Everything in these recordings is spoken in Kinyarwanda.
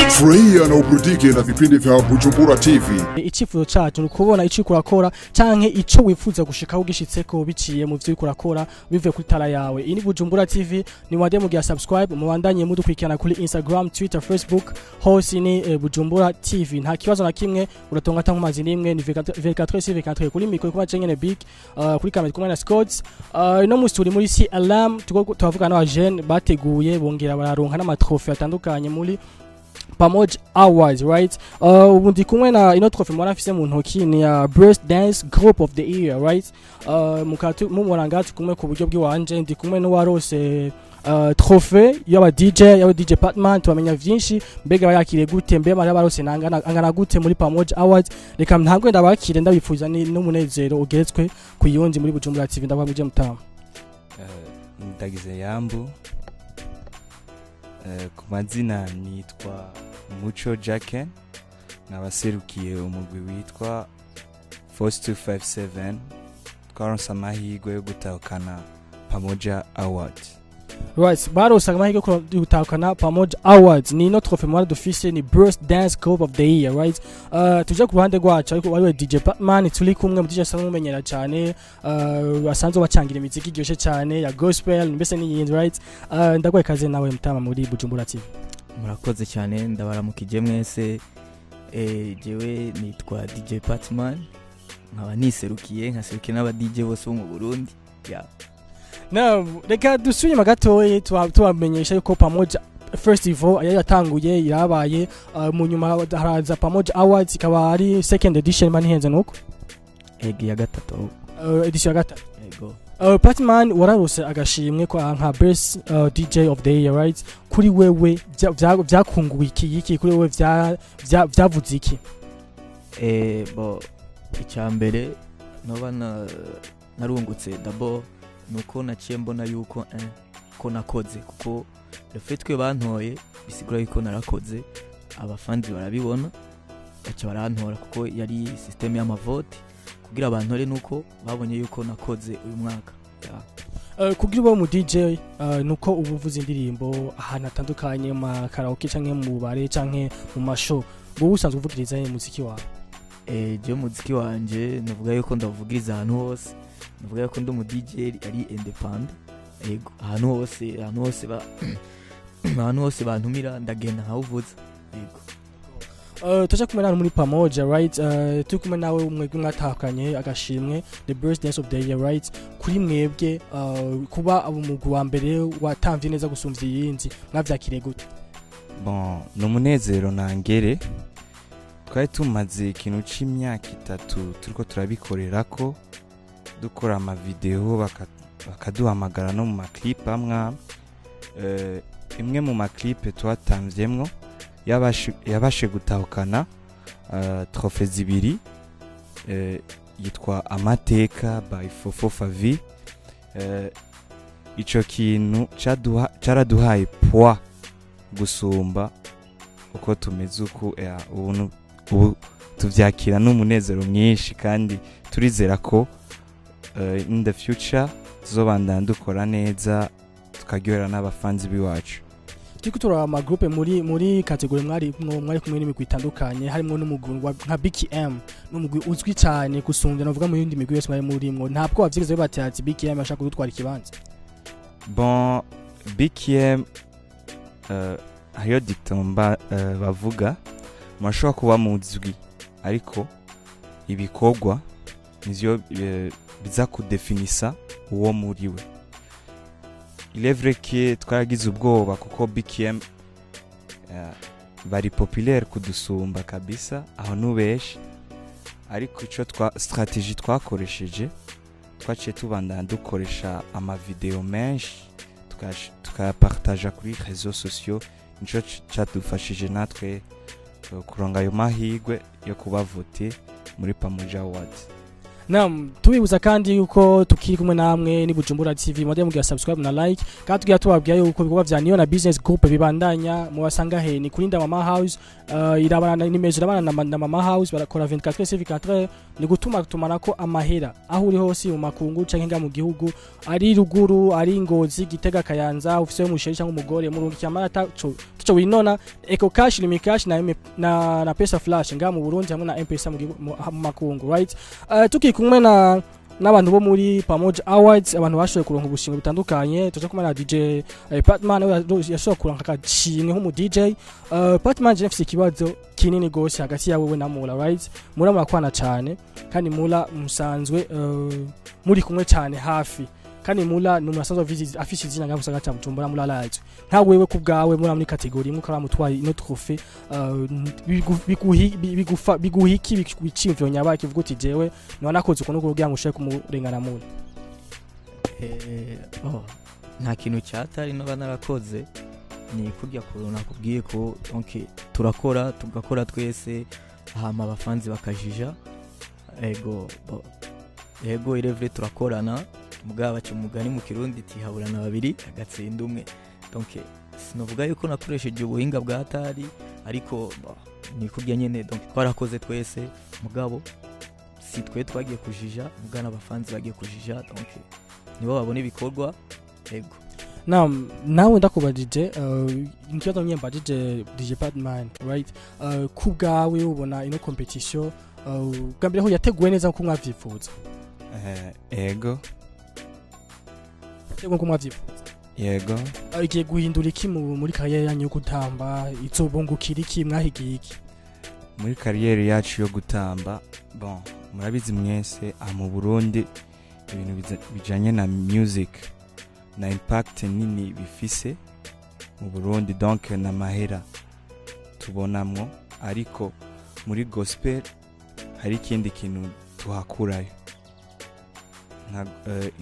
Furahia na uburudike na vipindi vya Bujumbura TV. Icifuzo cyacu nukubona ici kurakora canke ico wifuza gushikaho gishitseko biciye mu vyo kurakora bivuye kuri tara yawe. Ini Bujumbura TV ni wande mugiya subscribe mubandanye mudukurikirana kuri Instagram, Twitter, Facebook hose ni Bujumbura TV. Nta kibazo na kimwe uratonga tanku mazi nimwe ni 24 kuri mikro kuma cengene big kuri kamera kuma na Scots. No musturi muri CLM tuvuga na Yaje bateguye bongera bararonka n'amatrofe atandukanye muri PAMOJA Awards, right? Ubundi kumwe na ino trophy mwana afise mu ntoki ni ya Breast Dance Group of the Year, right? Mukatu mumurangati kumwe ku buryo bw'iwanje ndi kumwe no warose trophy y'aba DJ Patman tubamenya vyinshi mbega bayakire gute mbe mara barose angana gute muri PAMOJA Awards. Reka ntangwe ndabakire ndabifuza n'umunezero ugeretswe kuyonzi muri Bujumbura TV ndabamuje mutama. Ndagize yambu ku mazina nitwa Mucho Yaje nabaserukiye umugwi witwa Force 257 twaronse amahirwe yo gutahukana PAMOJA Awards. Right, baronse amahirwe yo gutahukana PAMOJA Awards ni no trophy mwana dufise ni Breast Dance Group of the Year, right? Tuje ku ruhande rwacu ariko wariwe DJ Patman turi kumwe mu DJ asanzwe mumenyera cyane basanzwe bacangira imiziki iryoshe cyane ya gospel mbese n'iyindi, right? Ndagwaye kaze nawe mutama muri Bujumbura TV. Murakoze cyane ndabaramukije mwese. Jewe nitwa DJ Patman nkaba niserukiye nkaserukiye n'aba DJ bose bo mu Burundi. Reka dusuye magatoye tubamenyesha yuko PAMOJA festival yatanguye irabaye mu nyuma haraza PAMOJA Awards ikaba ari second edition mani henze nuko ya gatatu edition ya gatatu. Yego Patman wararose agashimwe kwa nka best DJ of the year, right? Kuri wewe byakunguye iki kuri wewe byavuze iki? Bo icyambere noba narungutse dabo nuko naciye mbona yuko ko nakoze kuko refetwe bantoye bisigura yuko narakoze abafandi barabibona baca barantora kuko yari system y'amavote kugira abantore nuko babonye yuko nakoze uyu mwaka. Kugira uba mu DJ nuko ubuvuza indirimbo ahantu atandukanye mu karaoke canke mu bare canke mu mashow bo usanzwe uvugiriza muziki wawe? Je muziki wanje navuga yuko ndavugiriza ahantu hose, navuga yuko ndi mu DJ ari independent. Yego ahantu hose bantumira ndagenda nkawuvuza. Yego tuje kumena muri PAMOJA, right? Tukumena nawe umwebwe mwatahukanye agashimwe the Breast Dance of the Year, right? Kuri mwebwe kuba umugwi wa mbere watamvye neza gusumvya yindi mwavyakire gute? Bon, numunezero nangere twari tumaze ikintu c'imyaka 3 turiko turabikorerako dukora ama video bakaduhamagara no mu maclip amwe imwe mu maclip twatamvyemwo yabashe gutahukana trofe zibiri yitwa Amateka by Fofo Favi. Ico kintu caraduhaye poa gusumba uko tumeze uko ubu tuvyakira n'umunezero mwinshi kandi turizera ko in the future tuzobandana dukora neza tukagyorera n'abafanzi biwacu. Tikutura ama group muri category mwari kumwe n'imigwi itandukanye harimo n'umugwi nka BKM n'umugwi uzwi cyane gusumvya navuga mu yindi migwi yose bari murimwo. Ntabwo bavyigeze batati BKM ashaka gutwara ikibanza? Bon, BKM hayo dictomba bavuga mashobora kuba muzwi ariko ibikorwa nizyo biza kudefinisa uwo muriwe. Il est vrai que twaragize ubwoba kuko BKM bari populaire kudusumba kabisa aho nubeshi, ariko ico strategie twakoresheje twaciye tubandana dukoresha ama video menshi tukayapartager kuri réseaux sociaux, nico cyadufashije natwe kuronga ayo mahirwe yo kuba voter muri PAMOJA Awards. Naam, tubibuza kandi yuko tukiri kumwe namwe ni Bujumbura TV mwade mugira subscribe na like kandi tugira tubabwiye yuko bikorwa vya niyo na business group bibandanya mu basanga he ni kurinda mama house irabana nimeje irabana na mama house barakora 24/24 ni gutuma tumanako amahera aho uri hose mu makungu canke nga mu gihugu ari ruguru ari Ngozi Gitega Kayanza ufise umusheri cyangwa umugore mu rungi cyamara tuco winona eco cash limit cash na pesa flash nga mu Burundi hamwe na M-Pesa mu makungu right kumwe na n'abantu bo muri PAMOJA Awards abantu bashoboye kuronka ubushinga butandukanye tuje kumana DJ Patman yashoboye kuronka kacini nko mu DJ Patman je nfise ikibazo kinini gose hagati yawe we na Mula right Mula murakwana cyane kandi Mula musanzwe muri kumwe cyane hafi kandi Mula numusanzwe afise izina ngaho usanga Bujumbura Mula light nta wewe kubgawe muri kategori imwe kara mutwaye ino trophée biguhiki bicimvyo nyabaki vuga uti jewe nanakoze uko nuko kugira ngo ushake kumurengana Mula nta kintu cyatari no banarakoze ni kurya kuruna kubwiye ko donc turakora tugakora twese hama abafanzi bakajija ego irevre turakorana mugaba cyumugani mu Kirundi tihaburana babiri agatsinda umwe donc sinovuga yuko nakoresheje ubuhinga bwa atari ariko ni kurya nyene donc twarakoze twese mugabo si twe twagiye kujija mugana abafanzi bagiye kujija donc nibo babone ibikorwa ego nawe ndakubajije nkiyo nyembajije DJ Patman right kubgawe ubona ino competition gambire ho yateguwe neza ko mwavyifuza ego Tego kumwavyifuza yego igiye guhindura iki muri kariyeri yanyu yo gutamba izobungukira iki mwahigiye iki muri kariyeri yacu yo gutamba bon murabizi mwese mu Burundi ibintu bijanye na music na impact nini bifise mu Burundi donc na mahera tubonamwo ariko muri gospel hari ikindi kintu tuhakurayo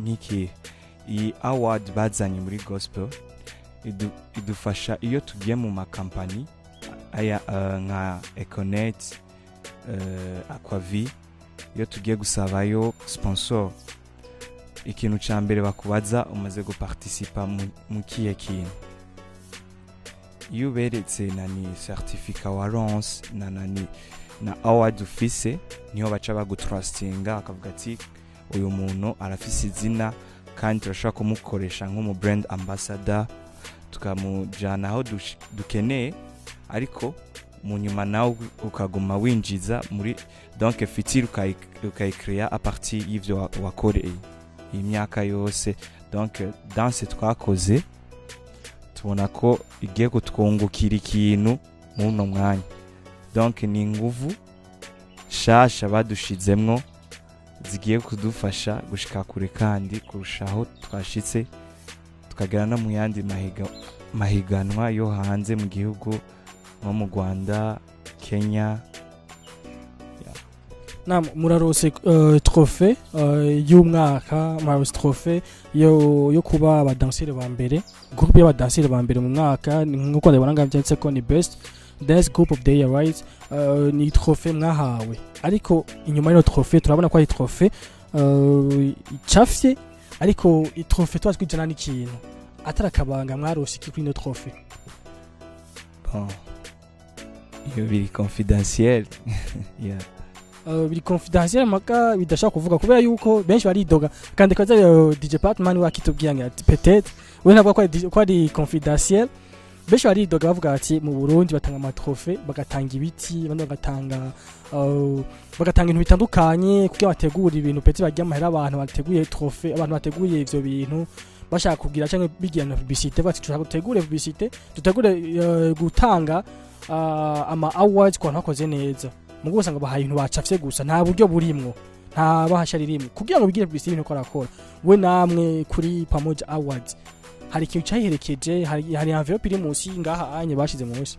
nk'iki iyi award bazanye muri gospel idufasha iyo tugiye mu makampani aya nka Econet Aquavi iyo tugiye gusabayo sponsor ikintu ca mbere bakubaza umaze guparticipa mu kiye kintu iyo beretse nani certificat warrants na award ufise niho baca bagutrustinga akavuga ati uyu muntu arafise izina kandi turashaka kumukoresha nk'umu brand ambassador tukamujana aho dukeneye ariko mu nyuma nawe ukaguma winjiza muri donc futur ukayicrea à partir y'ivyo wakoreye imyaka yose donc danse twakoze tubona ko igiye kutwungukira ikintu mu no mwanya donc ni nguvu shasha badushizemwo zigiye kudufasha gushika kure kandi kurushaho twashitse tukagera no mu yandi mahiganwa yo hanze mu gihugu nko mu Rwanda Kenya murarose trophée y'umwaka marose trophée yo kuba abadanseri ba mbere groupe y'abadanseri ba mbere mu mwaka nkuko ndabona ngavyanditse ko ni best dance group of the year right ni trophée mwahawe ariko inyuma y'ino trophée turabona ko ari trophée icafye ariko i trophée twazwijana n'ikintu atarakabanga mwarose iki kuri ino trophée bon iyo biri confidentiel yeah biri confidentiel maka bidashaka kuvuga kubera yuko benshi baridoga kandi kaza DJ Patman wakitubwiye ngati peut-être we ntabwo ko ari confidentiel benshi baridoga bavuga ati mu Burundi batanga amatrofe bagatanga ibiti bandi bagatanga ibintu bitandukanye kuko bategura ibintu peti bajya amahera abantu bateguye trofe abantu bateguye ivyo bintu bashaka kugira cyangwa bigirana publicité bati tushaka gutegura publicité tutegure gutanga ama awards kwa nakoze neza mugo usanga bahaye ibintu bacafye gusa nta buryo burimwo nta bahashari rimwe kugira ngo bigire publicité ibintu korakora we namwe kuri PAMOJA Awards hari ikintu cyaherekeje hari envelope iri munsi ngaha anye bashize munsi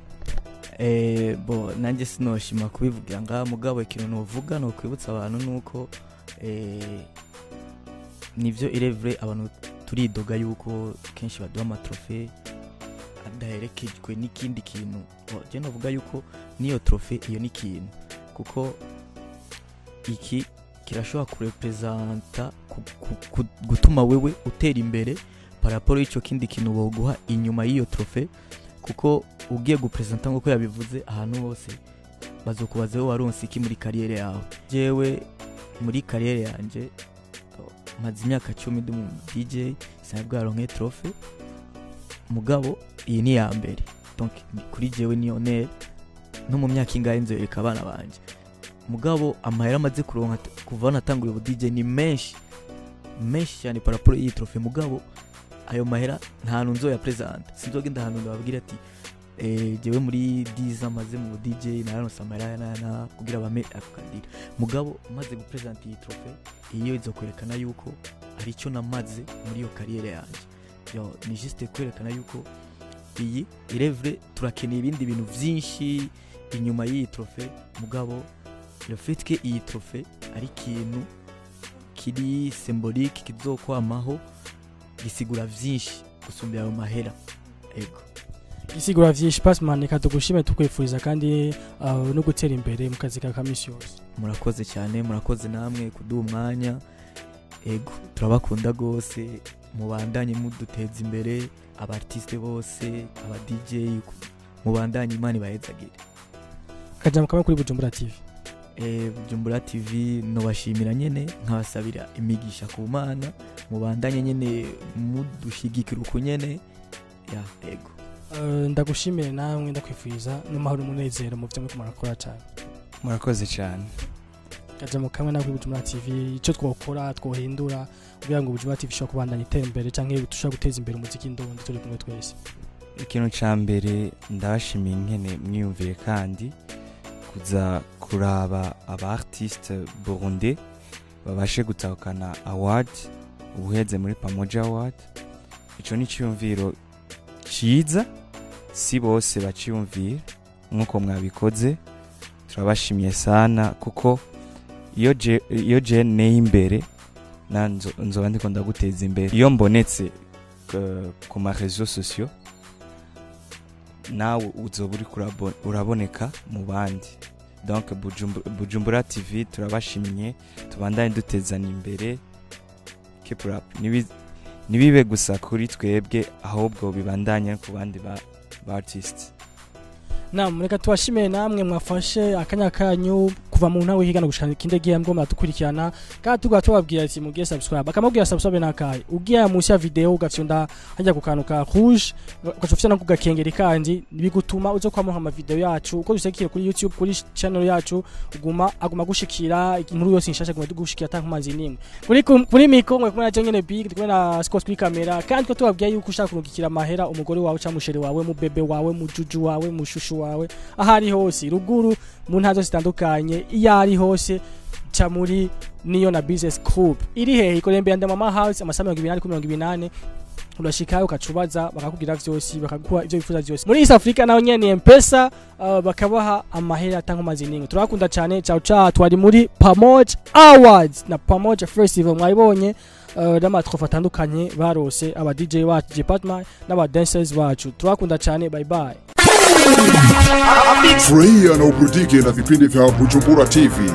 bo nanjye sinoshima kubivuga ngaha mugabo ikintu novuga no kwibutsa abantu nuko nivyo irevre abantu turidoga yuko kenshi baduha amatrofe adaherekejwe n'ikindi kintu je novuga yuko niyo trofe iyo ni kintu kuko iki kirashobora kurepresenta gutuma wewe utera imbere paraporo y'ico kindi kintu boguha inyuma y'iyo trofe, kuko ugiye gupresenta nk'uko yabivuze ahantu hose bazokubaza wowe waronse iki muri kariyere yawe. Jewe muri kariyere yanje maze imyaka 10 ndi mu DJ, sinabwo yaronke trofe, mugabo iyi ni ya mbere. Donc kuri jewe ni honneur, no mu myaka ingahe nzereka abana banje. Mugabo amahera amaze kuronka kuva natanguye ubu DJ ni menshi cyane paraporo y'iyi trofe, mugabo ayo mahera nta hantu nzoya present, sinzogenda ahantu ndababwira ati jewe muri 10 amaze mu DJ naronse amahera na kugira bame akadira. Mugabo maze gupresent iyi trofe, iyo izokwerekana yuko ari cyo namaze muri yo kariyere yanje. Yo ni juste kwerekana yuko iyi irevre turakeneye ibindi bintu vyinshi inyuma y'iyi trofe, mugabo le fait que iyi trofe ari kintu kiri symbolique kizokwamaho gisigura vyinshi gusumbya ayo mahera. Ego gisigura vyinshi. Passman katugushime tukwifuriza kandi no gutera imbere mu kazi ka kamisi yose. Murakoze cyane, murakoze namwe kuduha umwanya. Ego turabakunda gose, mubandanye muduteza imbere abartiste bose, aba DJ, mubandanye imani bahezagire. Kajama kamwe kuri Bujumbura TV. Bujumbura TV no bashimira nyene, nkabasabira imigisha ku Mana, mubandanye nyene mudushigikira uko nyene. Ya ego ndagushimire namwe ndakwifuriza n'amahoro umunezero mu byo muri kumarakora cyane. Murakoze cyane. Kajama kamwe na kuri Bujumbura TV, ico twokora twohindura kugira ngo Bujumbura TV ishobora kubandanya itera imbere canke dushobora guteza imbere umuziki ndondi turi kumwe twese. Ikintu ca mbere ndabashimiye nkene mwiyumviye kandi kuza kuraba aba artiste burundais babashe gutahukana award ubuheze muri PAMOJA award. Ico ni cyumviro ciza, si bose baciyumvira nkuko mwabikoze. Turabashimiye sana kuko iyo je ne imbere nzoba ndiko ndaguteza imbere. Iyo mbonetse ku ma réseaux sociaux nawe uzoba uri uraboneka mu bandi. Donc Bujumbura TV turabashimiye, tubandanye dutezana imbere. Keep up. Nibibe gusa kuri twebwe, ahubwo bibandanye ku bandi ba artists. Mureka tubashimiye namwe mwafashe akanya kanyu kuva mu ntawe higana gushana kindege yambwo matukurikirana kandi tugatubabwira ati mugiye subscribe, akamubwira subscribe nakaye ugiye munsi ya video ugafyonda hajya kukanuka rouge ugafyonda no kugakengera kandi bigutuma uzo kwamuha ama video yacu uko dusekiye kuri YouTube kuri channel yacu aguma gushikira inkuru yose nshasha guma dugushikira tankumanzi nimwe kuri miko mwe kumwe na nyene big kumwe na Scott kuri kamera kandi ko tubabwiye yuko ushaka kurungikira amahera umugore wawe cyangwa mushere wawe mu bebe wawe mu juju wawe mu shushu wawe ahari hose ruguru mu ntazo zitandukanye iyari hose cha muri niyo na business group iri hehe ikorembeye anda mama house amasama 280 urashikayo ukacubaza bakakugira vyose bakaguha ivyo bifuza vyose muri East Africa naho nyene mpesa bakabaha amahera tanko maziningo. Turakunda cyane ciao twari muri PAMOJA Awards na PAMOJA Festival mwayibonye n'amatrofa atandukanye barose aba DJ bacu department n'aba dancers bacu. Turakunda cyane, bye bye. Furahia na uburudike na vipindi vya Bujumbura TV.